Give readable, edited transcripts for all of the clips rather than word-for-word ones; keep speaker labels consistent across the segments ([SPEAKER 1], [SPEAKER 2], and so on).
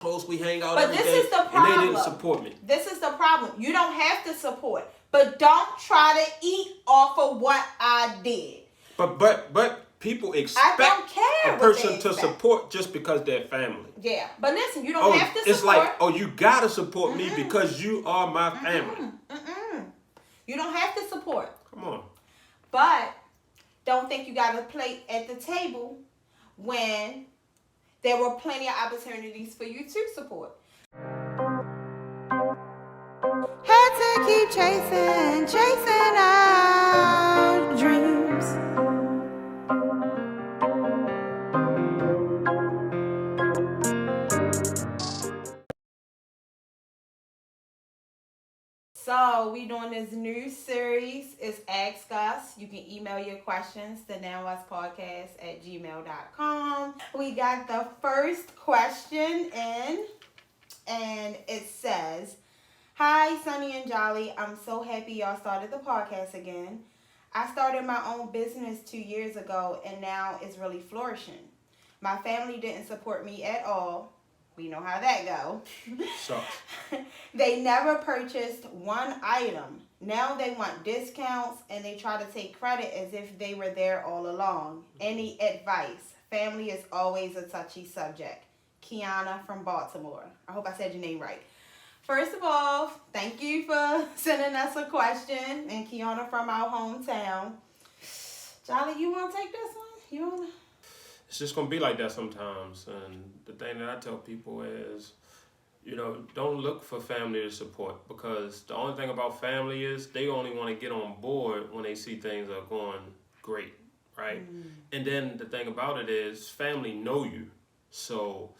[SPEAKER 1] close, we hang out
[SPEAKER 2] But
[SPEAKER 1] every
[SPEAKER 2] this
[SPEAKER 1] day,
[SPEAKER 2] is the
[SPEAKER 1] and
[SPEAKER 2] problem.
[SPEAKER 1] they didn't support me.
[SPEAKER 2] This is the problem. You don't have to support, but don't try to eat off of what I did.
[SPEAKER 1] But people
[SPEAKER 2] I
[SPEAKER 1] expect
[SPEAKER 2] don't care
[SPEAKER 1] a person
[SPEAKER 2] what they
[SPEAKER 1] to
[SPEAKER 2] expect.
[SPEAKER 1] support just because they're family.
[SPEAKER 2] Yeah, but listen, you don't have to support.
[SPEAKER 1] It's like, you gotta support me because you are my family.
[SPEAKER 2] You don't have to support.
[SPEAKER 1] Come on.
[SPEAKER 2] But don't think you got a plate at the table when there were plenty of opportunities for you to support. Had to keep chasing our dreams. So we doing this new series. It's Ask Us. You can email your questions to NOWuspodcast@gmail.com. We got the first question in, and it says, "Hi, Sunny and Jolly. I'm so happy y'all started the podcast again. I started my own business 2 years ago, and now it's really flourishing. My family didn't support me at all. We know how that go.
[SPEAKER 1] So
[SPEAKER 2] They never purchased one item. Now they want discounts, and they try to take credit as if they were there all along. Any advice? Family is always a touchy subject. Kiana from Baltimore." I hope I said your name right. First of all, thank you for sending us a question. And Kiana from our hometown. Jolly, you want to take this one? You want to?
[SPEAKER 1] it's just gonna be like that sometimes. And the thing that I tell people is, don't look for family to support, because the only thing about family is they only want to get on board when they see things are going great, right? And then the thing about it is family know you, so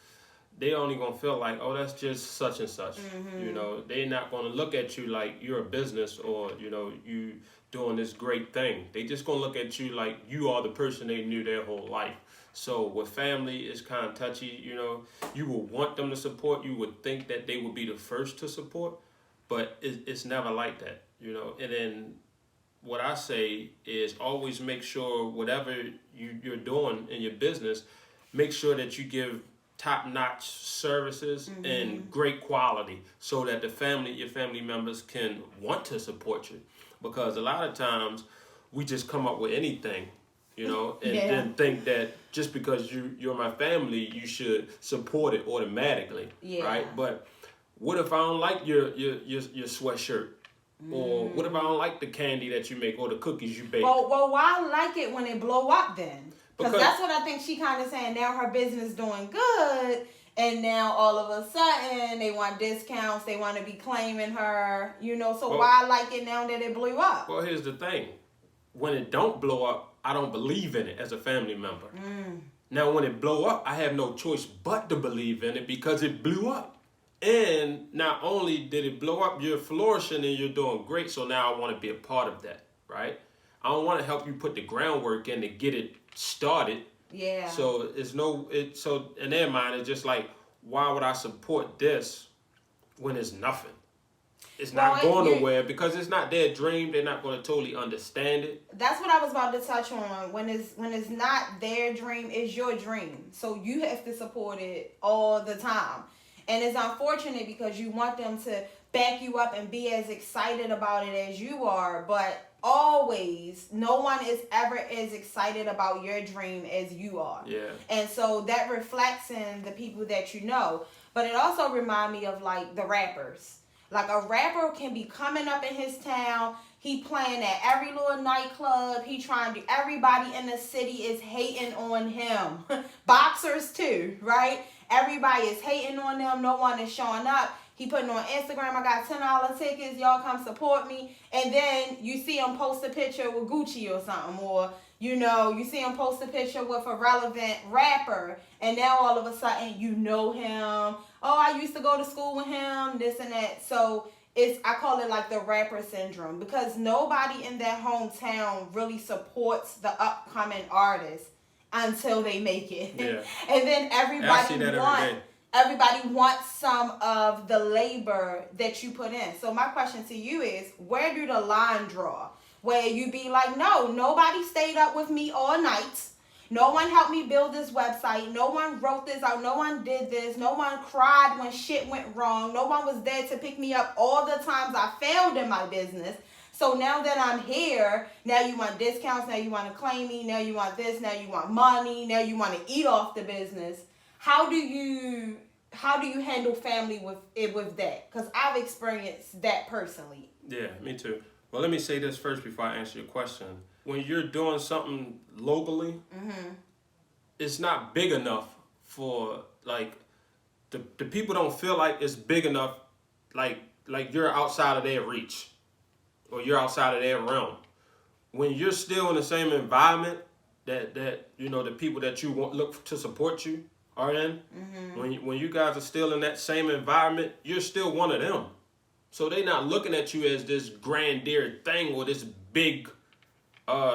[SPEAKER 1] they only gonna feel like, oh, that's just such and such. They're not gonna look at you like you're a business or you doing this great thing. They just gonna look at you like you are the person they knew their whole life. So with family, it's kind of touchy. You will want them to support. You would think that they would be the first to support, but it's never like that. And then what I say is always make sure whatever you're doing in your business, make sure that you give top-notch services and great quality, so that your family members can want to support you. Because a lot of times we just come up with anything, and then think that just because you're my family, you should support it automatically, right? But what if I don't like your sweatshirt? Or what if I don't like the candy that you make or the cookies you bake?
[SPEAKER 2] Well, why like it when it blow up then? Because that's what I think she kind of saying. Now her business doing good, and now all of a sudden they want discounts. They want to be claiming her, So why like it now that it blew up?
[SPEAKER 1] Well, here's the thing. When it don't blow up, I don't believe in it as a family member. Now, when it blow up, I have no choice but to believe in it because it blew up. And not only did it blow up, you're flourishing and you're doing great. So now I want to be a part of that, right? I don't want to help you put the groundwork in to get it started.
[SPEAKER 2] Yeah.
[SPEAKER 1] So so in their mind, it's just like, why would I support this when it's nothing? It's not going nowhere because it's not their dream. They're not going to totally understand it.
[SPEAKER 2] That's what I was about to touch on. When it's not their dream, it's your dream. So you have to support it all the time. And it's unfortunate because you want them to back you up and be as excited about it as you are. But always, no one is ever as excited about your dream as you are.
[SPEAKER 1] Yeah.
[SPEAKER 2] And so that reflects in the people that you know. But it also reminds me of like the rappers. Like a rapper can be coming up in his town. He playing at every little nightclub. He trying to. Everybody in the city is hating on him. Boxers too, right? Everybody is hating on them. No one is showing up. He putting on Instagram, I got $10 tickets. Y'all come support me. And then you see him post a picture with Gucci or something. Or, you see him post a picture with a relevant rapper. And now all of a sudden you know him. Oh, I used to go to school with him, this and that. So I call it like the rapper syndrome, because nobody in that hometown really supports the upcoming artist until they make it.
[SPEAKER 1] Yeah.
[SPEAKER 2] And then everybody wants some of the labor that you put in. So my question to you is, where do the line draw? Where you be like, no, nobody stayed up with me all night. No one helped me build this website. No one wrote this out. No one did this. No one cried when shit went wrong. No one was there to pick me up all the times I failed in my business. So now that I'm here, now you want discounts, now you want to claim me, now you want this, now you want money, now you want to eat off the business. How do you handle family with that? Because I've experienced that personally.
[SPEAKER 1] Yeah, me too. Well, let me say this first before I answer your question. When you're doing something locally, it's not big enough for, like, the people don't feel like it's big enough, like you're outside of their reach or you're outside of their realm. When you're still in the same environment that the people that you want look to support you are in, when you guys are still in that same environment, you're still one of them. So they're not looking at you as this grandeur thing or this big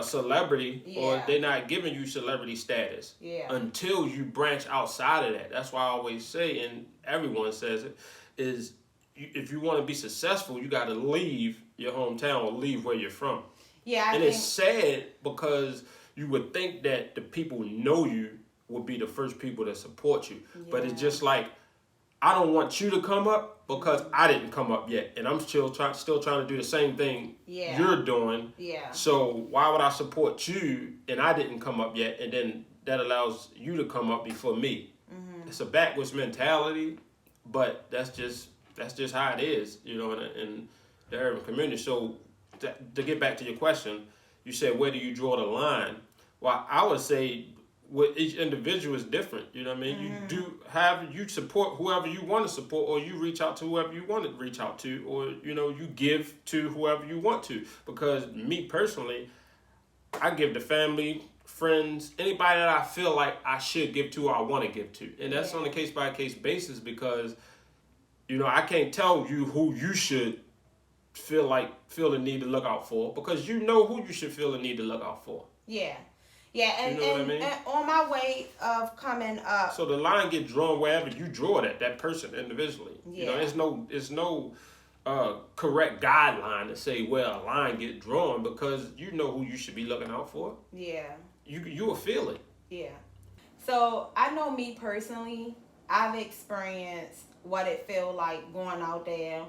[SPEAKER 1] celebrity, or they're not giving you celebrity status until you branch outside of that. That's why I always say, and everyone says it, is if you want to be successful, you got to leave your hometown or leave where you're from. Yeah, it's sad because you would think that the people who know you would be the first people that support you, but it's just like, I don't want you to come up because I didn't come up yet, and I'm still trying to do the same thing you're doing. Yeah. So why would I support you and I didn't come up yet, and then that allows you to come up before me? It's a backwards mentality, but that's just how it is, in the urban community. So to get back to your question, you said, where do you draw the line? Well, I would say, with each individual is different, you know what I mean? You support whoever you want to support, or you reach out to whoever you want to reach out to, or, you give to whoever you want to. Because me personally, I give to family, friends, anybody that I feel like I should give to or I want to give to. And that's on a case-by-case basis because, I can't tell you who you should feel the need to look out for, because you know who you should feel the need to look out for. Yeah.
[SPEAKER 2] Yeah, and,
[SPEAKER 1] what I mean?
[SPEAKER 2] And on my way of coming up.
[SPEAKER 1] So the line get drawn wherever you draw it at, that person individually. Yeah. There's no correct guideline to say where a line get drawn, because you know who you should be looking out for. Yeah. You will feel it.
[SPEAKER 2] Yeah. So I know me personally, I've experienced what it feel like going out there,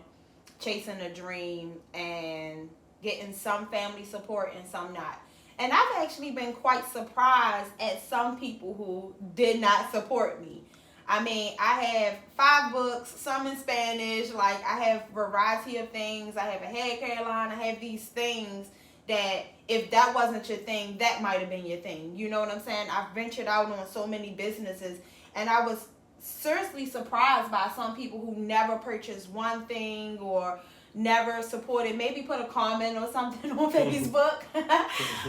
[SPEAKER 2] chasing a dream, and getting some family support and some not. And I've actually been quite surprised at some people who did not support me. I mean, I have 5 books, some in Spanish. Like, I have a variety of things. I have a hair care line. I have these things that if that wasn't your thing, that might have been your thing. You know what I'm saying? I've ventured out on so many businesses, and I was seriously surprised by some people who never purchased one thing or never supported, maybe put a comment or something on Facebook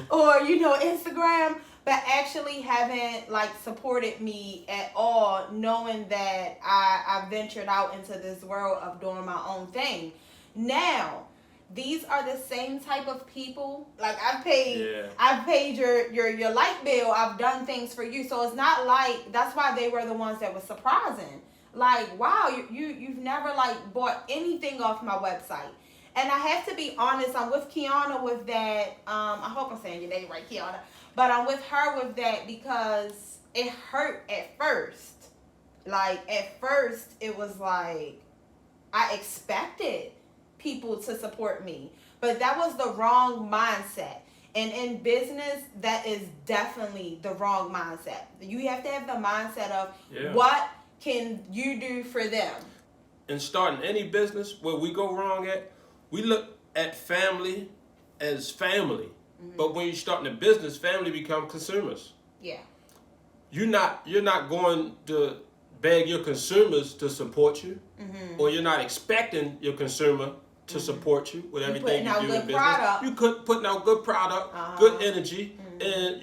[SPEAKER 2] or, Instagram, but actually haven't, supported me at all, knowing that I ventured out into this world of doing my own thing. Now, these are the same type of people. Like, I've paid your light bill. I've done things for you. So it's not like, that's why they were the ones that was surprising. Like, wow, you've never, bought anything off my website. And I have to be honest, I'm with Kiana with that. I hope I'm saying your name right, Kiana. But I'm with her with that because it hurt at first. At first, it was like, I expected people to support me. But that was the wrong mindset. And in business, that is definitely the wrong mindset. You have to have the mindset of what can you do for them?
[SPEAKER 1] In starting any business, where we go wrong at, we look at family as family. But when you're starting a business, family become consumers. Yeah. You're not going to beg your consumers to support you, or you're not expecting your consumer to support you with everything you do in business. You could putting out good product, good energy, and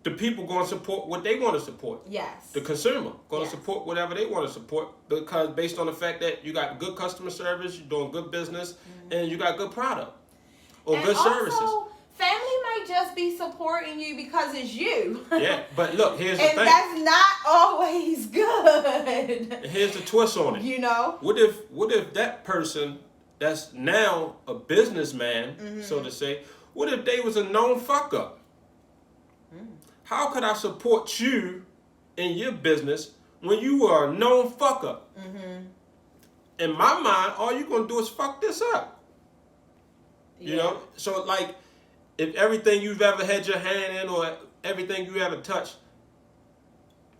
[SPEAKER 1] the people going to support what they want to support. Yes. The consumer going to support whatever they want to support, because based on the fact that you got good customer service, you're doing good business, and you got good product or good services.
[SPEAKER 2] Family might just be supporting you because it's you.
[SPEAKER 1] Yeah, but look, here's the thing.
[SPEAKER 2] And that's not always good.
[SPEAKER 1] And here's the twist on it. What if that person that's now a businessman, so to say, what if they was a known fuck up? how could I support you in your business when you are a known fuck up? Mm-hmm. In my mind, all you're going to do is fuck this up. You know? So, like, if everything you've ever had your hand in or everything you ever touched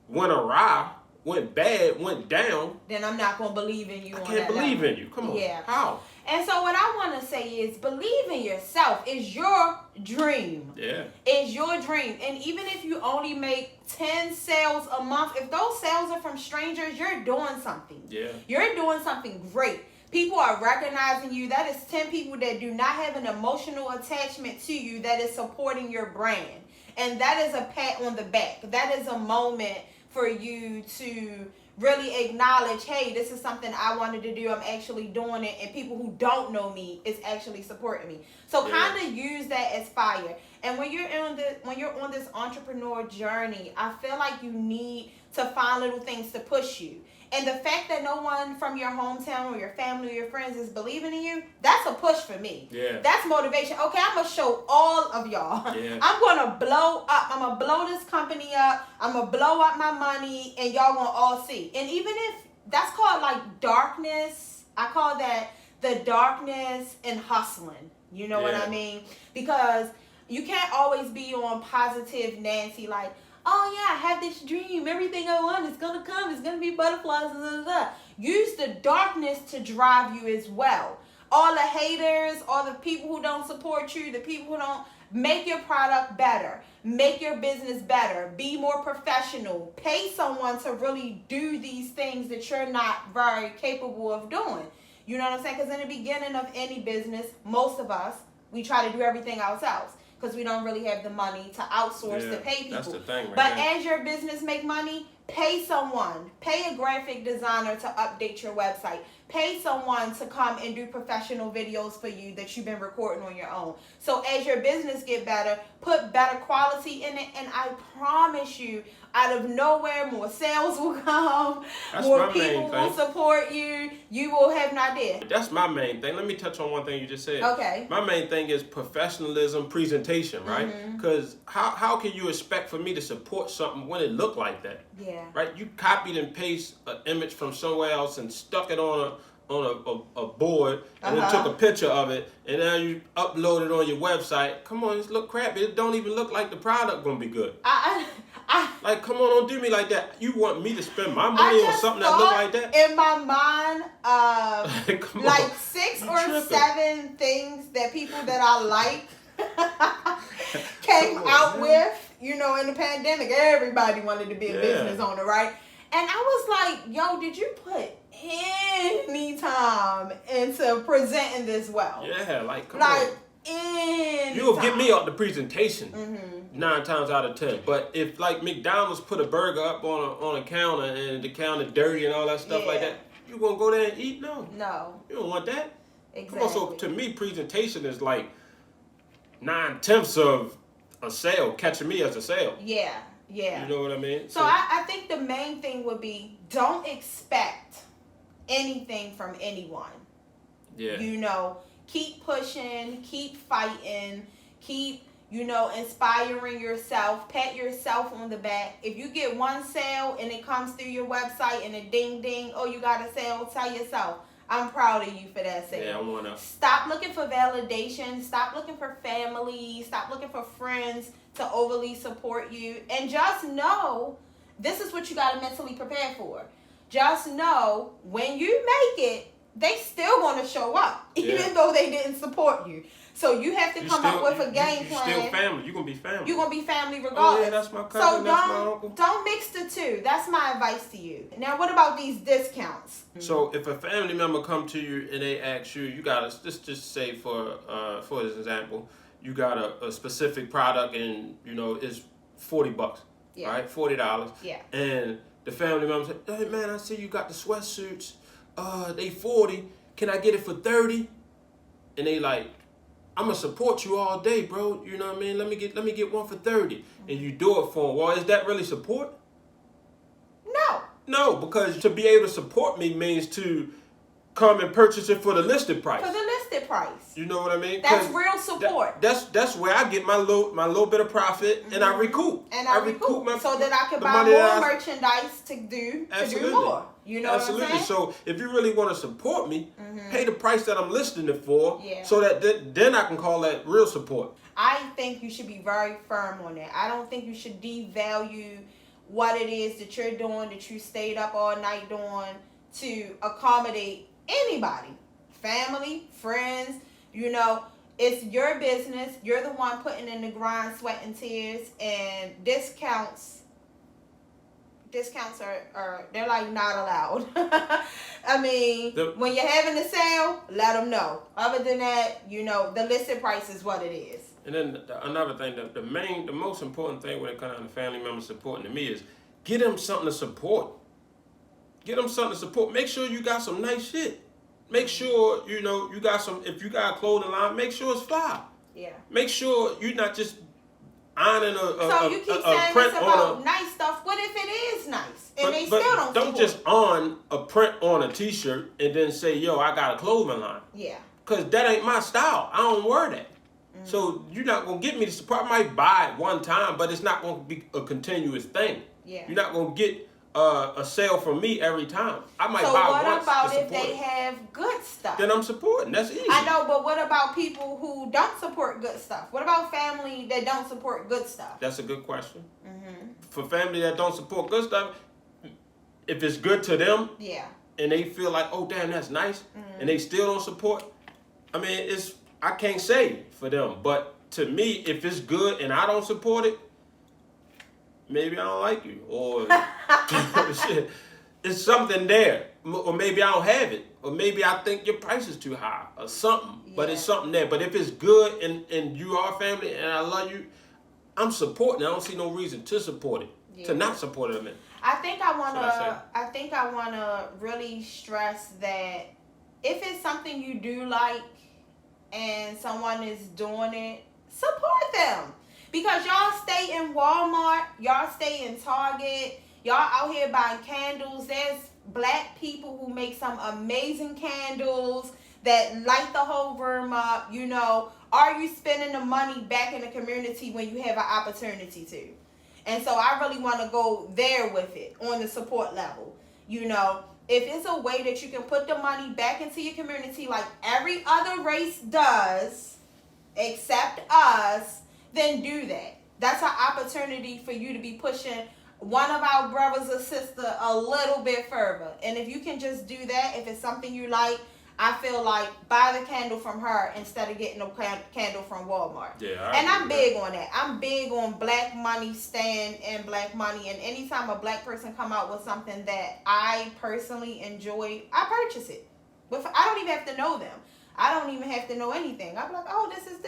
[SPEAKER 1] went awry, went bad, went down,
[SPEAKER 2] then I'm not going to believe in you.
[SPEAKER 1] I can't believe in you. Come on.
[SPEAKER 2] Yeah.
[SPEAKER 1] How?
[SPEAKER 2] And so what I want to say is believe in yourself. It's your dream.
[SPEAKER 1] Yeah.
[SPEAKER 2] It's your dream. And even if you only make 10 sales a month, if those sales are from strangers, you're doing something.
[SPEAKER 1] Yeah.
[SPEAKER 2] You're doing something great. People are recognizing you. That is 10 people that do not have an emotional attachment to you that is supporting your brand. And that is a pat on the back. That is a moment for you to really acknowledge, hey, this is something I wanted to do. I'm actually doing it. And people who don't know me is actually supporting me. So kind of use that as fire. And when you're on this entrepreneur journey, I feel like you need to find little things to push you. And the fact that no one from your hometown or your family or your friends is believing in you, that's a push for me.
[SPEAKER 1] Yeah.
[SPEAKER 2] That's motivation. Okay, I'm going to show all of y'all.
[SPEAKER 1] Yeah.
[SPEAKER 2] I'm going to blow up. I'm going to blow this company up. I'm going to blow up my money, and y'all going to all see. And even if that's called like darkness, I call that the darkness and hustling. You know what I mean? Because you can't always be on positive Nancy like, oh yeah, I have this dream. Everything I want is going to come. It's going to be butterflies. Blah, blah, blah. Use the darkness to drive you as well. All the haters, all the people who don't support you, the people who don't make your product better, make your business better, be more professional, pay someone to really do these things that you're not very capable of doing. You know what I'm saying? Because in the beginning of any business, most of us, we try to do everything ourselves. Because we don't really have the money to outsource to pay people.
[SPEAKER 1] That's the thing, right?
[SPEAKER 2] But as your business make money, pay someone. Pay a graphic designer to update your website. Pay someone to come and do professional videos for you that you've been recording on your own. So as your business get better, put better quality in it, and I promise you, out of nowhere, more sales will come, more people will support you. You will have an idea.
[SPEAKER 1] That's my main thing. Let me touch on one thing you just said.
[SPEAKER 2] Okay.
[SPEAKER 1] My main thing is professionalism, presentation, right? Because how can you expect for me to support something when it look like that?
[SPEAKER 2] Yeah.
[SPEAKER 1] Right? You copied and pasted an image from somewhere else and stuck it on a board and then took a picture of it, and now you upload it on your website. Come on, it look crappy. It don't even look like the product gonna be good. Like, come on, don't do me like that. You want me to spend my money on something that look like that?
[SPEAKER 2] In my mind, like 6 or 7 things that people that I like came out with. You know, in the pandemic, everybody wanted to be a business owner, right? And I was like, yo, did you put any time into presenting this well?
[SPEAKER 1] Yeah, like, come on.
[SPEAKER 2] You'll
[SPEAKER 1] get me out the presentation 9 times out of 10. But if like McDonald's put a burger up on a counter and the counter dirty and all that stuff like that, you gonna go there and eat? No. You don't want that.
[SPEAKER 2] Exactly.
[SPEAKER 1] Come on, so to me, presentation is like 9/10 of a sale, catching me as a sale.
[SPEAKER 2] Yeah.
[SPEAKER 1] You know what I mean?
[SPEAKER 2] So I think the main thing would be don't expect anything from anyone.
[SPEAKER 1] Yeah.
[SPEAKER 2] You know, keep pushing, keep fighting, keep, inspiring yourself, pat yourself on the back. If you get one sale and it comes through your website and a ding ding, oh, you got a sale, tell yourself, I'm proud of you for that sale.
[SPEAKER 1] Yeah, I wanna.
[SPEAKER 2] Stop looking for validation. Stop looking for family. Stop looking for friends to overly support you. And just know this is what you got to mentally prepare for. Just know when you make it, they still going to show up, even though they didn't support you. So you have to come up with a game plan.
[SPEAKER 1] You're still family. You're going to be family.
[SPEAKER 2] You're going to be family regardless.
[SPEAKER 1] Oh, yeah, that's my cousin, that's my uncle.
[SPEAKER 2] Don't mix the two. That's my advice to you. Now, what about these discounts?
[SPEAKER 1] So if a family member come to you and they ask you, you got to, just say for example, you got a specific product and, it's $40, right? $40.
[SPEAKER 2] Yeah.
[SPEAKER 1] And the family member said, hey, man, I see you got the sweatsuits. They $40. Can I get it for $30? And they like, I'm gonna support you all day, bro. You know what I mean? Let me get one for $30, and you do it for them. Well, is that really support?
[SPEAKER 2] No.
[SPEAKER 1] No, because to be able to support me means to come and purchase it for the listed price.
[SPEAKER 2] For the listed price.
[SPEAKER 1] You know what I mean?
[SPEAKER 2] That's real support.
[SPEAKER 1] That's where I get my little bit of profit, and I recoup.
[SPEAKER 2] And I recoup so that I can buy more merchandise to do more. You know what I'm saying?
[SPEAKER 1] So if you really want to support me, pay the price that I'm listing it for, so that then I can call that real support.
[SPEAKER 2] I think you should be very firm on that. I don't think you should devalue what it is that you're doing, that you stayed up all night doing to accommodate anybody, family, friends. You know, it's your business. You're the one putting in the grind, sweat, and tears, and discounts are they're like not allowed. I mean, when you're having a sale, let them know. Other than that, you know, the listed price is what it is.
[SPEAKER 1] And then another thing, the most important thing when it comes to family members supporting to me is get them something to support. Get them something to support. Make sure you got some nice shit. Make sure, you know, you got some, if you got a clothing line, make sure it's fly.
[SPEAKER 2] Yeah.
[SPEAKER 1] Make sure you're not just ironing
[SPEAKER 2] So you keep saying this about nice stuff. What if it is nice? And they still don't
[SPEAKER 1] Don't just on a print on a t-shirt and then say, yo, I got a clothing line.
[SPEAKER 2] Yeah.
[SPEAKER 1] Because that ain't my style. I don't wear that. So you're not going to get me to support. I might buy it one time, but it's not going to be a continuous thing.
[SPEAKER 2] Yeah.
[SPEAKER 1] You're not going to get a sale from me every time. I might buy
[SPEAKER 2] what
[SPEAKER 1] once
[SPEAKER 2] about
[SPEAKER 1] to
[SPEAKER 2] if they have good stuff?
[SPEAKER 1] Then I'm supporting. That's easy.
[SPEAKER 2] I know, but what about people who don't support good stuff? What about family that don't support good stuff?
[SPEAKER 1] That's a good question. For family that don't support good stuff, if it's good to them, and they feel like, oh damn, that's nice, and they still don't support, I mean, I can't say for them, but to me, if it's good and I don't support it, maybe I don't like you, or shit, it's something there, or maybe I don't have it, or maybe I think your price is too high, or something. But it's something there. But if it's good and you are family and I love you, I'm supporting. I don't see no reason to support it, to not support it. I mean,
[SPEAKER 2] I think I wanna really stress that if it's something you do like and someone is doing it, support them. Because y'all stay in Walmart, y'all stay in Target, y'all out here buying candles. There's black people who make some amazing candles that light the whole room up. You know, are you spending the money back in the community when you have an opportunity to? And so I really want to go there with it on the support level. You know, if it's a way that you can put the money back into your community like every other race does, except us, then do that. That's an opportunity for you to be pushing one of our brothers or sister a little bit further. And if you can just do that, if it's something you like, I feel like buy the candle from her instead of getting a candle from Walmart.
[SPEAKER 1] Yeah,
[SPEAKER 2] and I'm big on that. I'm big on black money stand and black money. And anytime a black person come out with something that I personally enjoy, I purchase it. I don't even have to know them. I don't even have to know anything. I'm like, oh, this is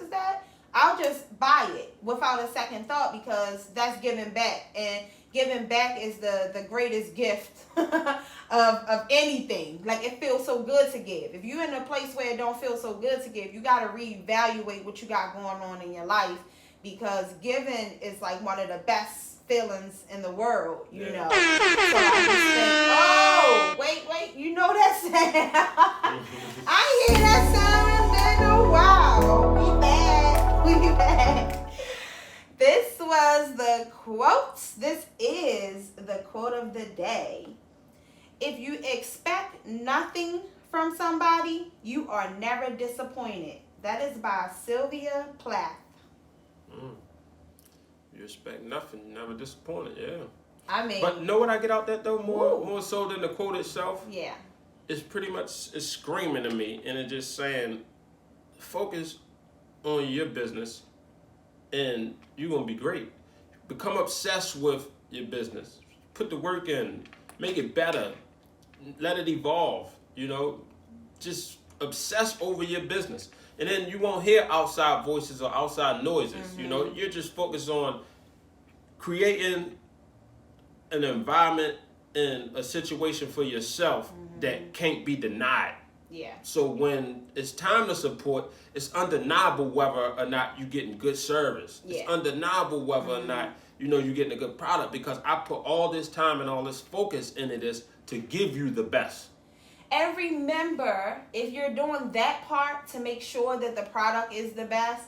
[SPEAKER 2] that. I'll just buy it without a second thought because that's giving back. And giving back is the greatest gift of anything. Like, it feels so good to give. If you're in a place where it don't feel so good to give, you got to reevaluate what you got going on in your life, because giving is like one of the best feelings in the world, you know. So I just think, oh, wait, you know that sound. I hear that sound in a while. We back. This was the quote. This is the quote of the day. If you expect nothing from somebody, you are never disappointed. That is by Sylvia Plath.
[SPEAKER 1] You expect nothing, you're never disappointed, yeah.
[SPEAKER 2] I mean,
[SPEAKER 1] but know what I get out that though, more so than the quote itself?
[SPEAKER 2] Yeah.
[SPEAKER 1] It's pretty much, it's screaming to me, and it's just saying, focus on your business and you're going to be great. Become obsessed with your business. Put the work in. Make it better. Let it evolve. You know, just obsess over your business. And then you won't hear outside voices or outside noises. You know, you're just focused on creating an environment and a situation for yourself that can't be denied.
[SPEAKER 2] Yeah.
[SPEAKER 1] So when it's time to support, it's undeniable whether or not you're getting good service. Yeah. It's undeniable whether or not, you know, you're getting a good product, because I put all this time and all this focus into this to give you the best.
[SPEAKER 2] every member, if you're doing that part to make sure that the product is the best,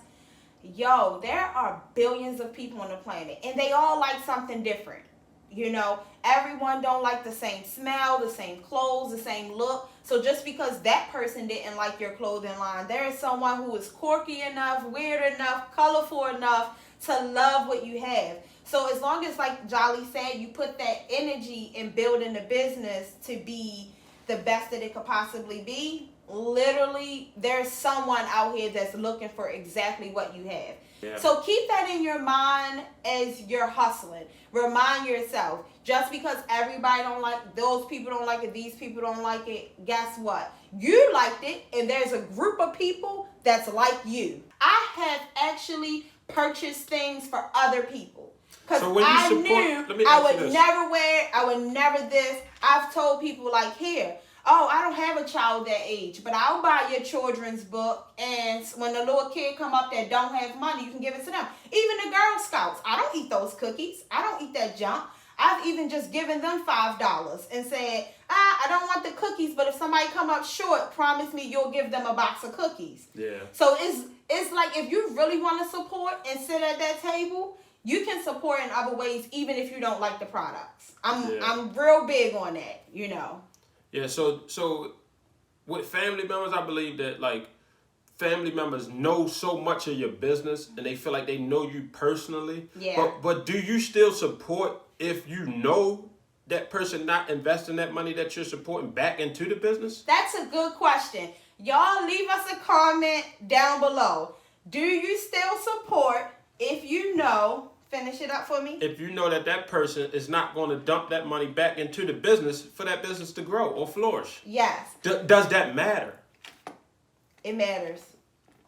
[SPEAKER 2] yo, there are billions of people on the planet, and they all like something different. You know, everyone don't like the same smell, the same clothes, the same look. So just because that person didn't like your clothing line, there is someone who is quirky enough, weird enough, colorful enough to love what you have. So as long as, like Jolly said, you put that energy in building the business to be the best that it could possibly be, literally there's someone out here that's looking for exactly what you have.
[SPEAKER 1] Yeah.
[SPEAKER 2] So keep that in your mind as you're hustling. Remind yourself, just because everybody don't like, those people don't like it, these people don't like it, guess what? You liked it, and there's a group of people that's like you. I have actually purchased things for other people. Because
[SPEAKER 1] so I
[SPEAKER 2] knew I would never wear it, I would never this. I've told people like, here, oh, I don't have a child that age, but I'll buy your children's book, and when the little kid come up that don't have money, you can give it to them. Even the Girl Scouts, I don't eat those cookies. I don't eat that junk. I've even just given them $5 and said, I don't want the cookies, but if somebody come up short, promise me you'll give them a box of cookies.
[SPEAKER 1] Yeah.
[SPEAKER 2] So it's like, if you really want to support and sit at that table, you can support in other ways, even if you don't like the products. I'm real big on that, you know.
[SPEAKER 1] Yeah, so with family members, I believe that, like, family members know so much of your business and they feel like they know you personally.
[SPEAKER 2] Yeah.
[SPEAKER 1] But do you still support if you know that person not investing that money that you're supporting back into the business?
[SPEAKER 2] That's a good question. Y'all leave us a comment down below. Do you still support if you know... Finish it up for me.
[SPEAKER 1] If you know that person is not going to dump that money back into the business for that business to grow or flourish.
[SPEAKER 2] Yes.
[SPEAKER 1] Does that matter?
[SPEAKER 2] It matters.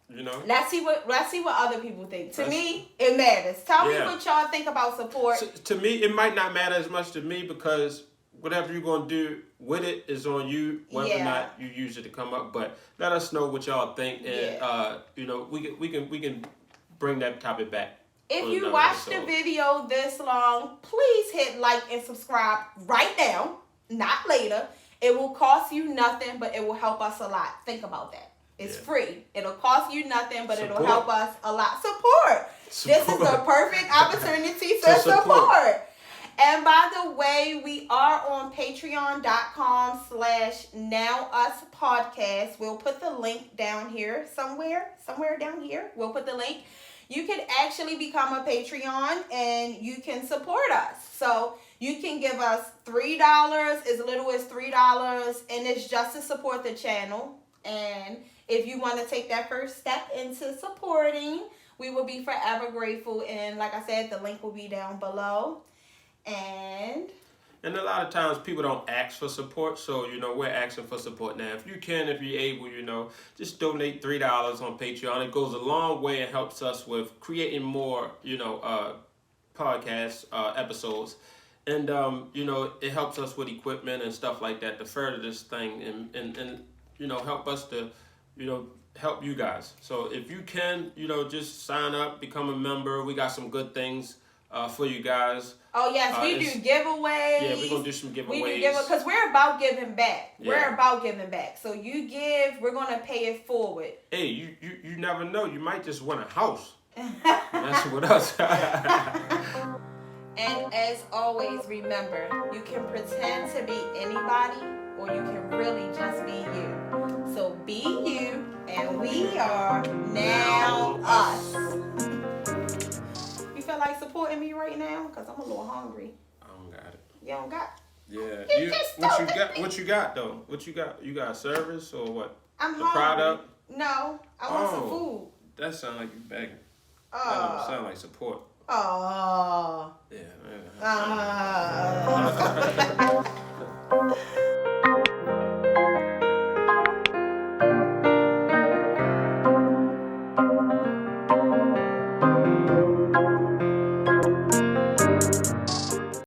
[SPEAKER 1] You know.
[SPEAKER 2] Let's see what other people think. To me, it matters. Tell me what y'all think about support.
[SPEAKER 1] So, to me, it might not matter as much to me because whatever you're going to do with it is on you, whether or not you use it to come up. But let us know what y'all think, and you know, we can bring that topic back.
[SPEAKER 2] If you watched the video this long, please hit like and subscribe right now, not later. It will cost you nothing, but it will help us a lot. Think about that. It's free. It'll cost you nothing, but it'll help us a lot. Support. This is the perfect opportunity to support. And by the way, we are on patreon.com/NOWuspodcast. We'll put the link down here somewhere down here. We'll put the link. You can actually become a Patreon and you can support us. So you can give us $3, as little as $3, and it's just to support the channel. And if you want to take that first step into supporting, we will be forever grateful. And like I said, the link will be down below. And
[SPEAKER 1] a lot of times people don't ask for support, so, you know, we're asking for support now. If you're able, you know, just donate $3 on Patreon. It goes a long way and helps us with creating more, you know, podcast episodes. And, you know, it helps us with equipment and stuff like that to further this thing and you know, help us to, you know, help you guys. So if you can, you know, just sign up, become a member. We got some good things for you guys.
[SPEAKER 2] Oh, yes, we do giveaways.
[SPEAKER 1] Yeah, we're going to do some giveaways.
[SPEAKER 2] We do because we're about giving back. Yeah. We're about giving back. So you give, we're going to pay it forward.
[SPEAKER 1] Hey, you never know. You might just win a house. That's with us.
[SPEAKER 2] And as always, remember, you can pretend to be anybody or you can really just be you. So be you, and we are now us. You feel like supporting me right now? Because I'm a little hungry.
[SPEAKER 1] I don't got it.
[SPEAKER 2] You don't got?
[SPEAKER 1] Yeah. What you got though? What you got? You got service or what?
[SPEAKER 2] I'm
[SPEAKER 1] the
[SPEAKER 2] hungry.
[SPEAKER 1] Product?
[SPEAKER 2] No, I want some food.
[SPEAKER 1] That sounds like you begging. That don't sound like support.
[SPEAKER 2] Oh.
[SPEAKER 1] Yeah.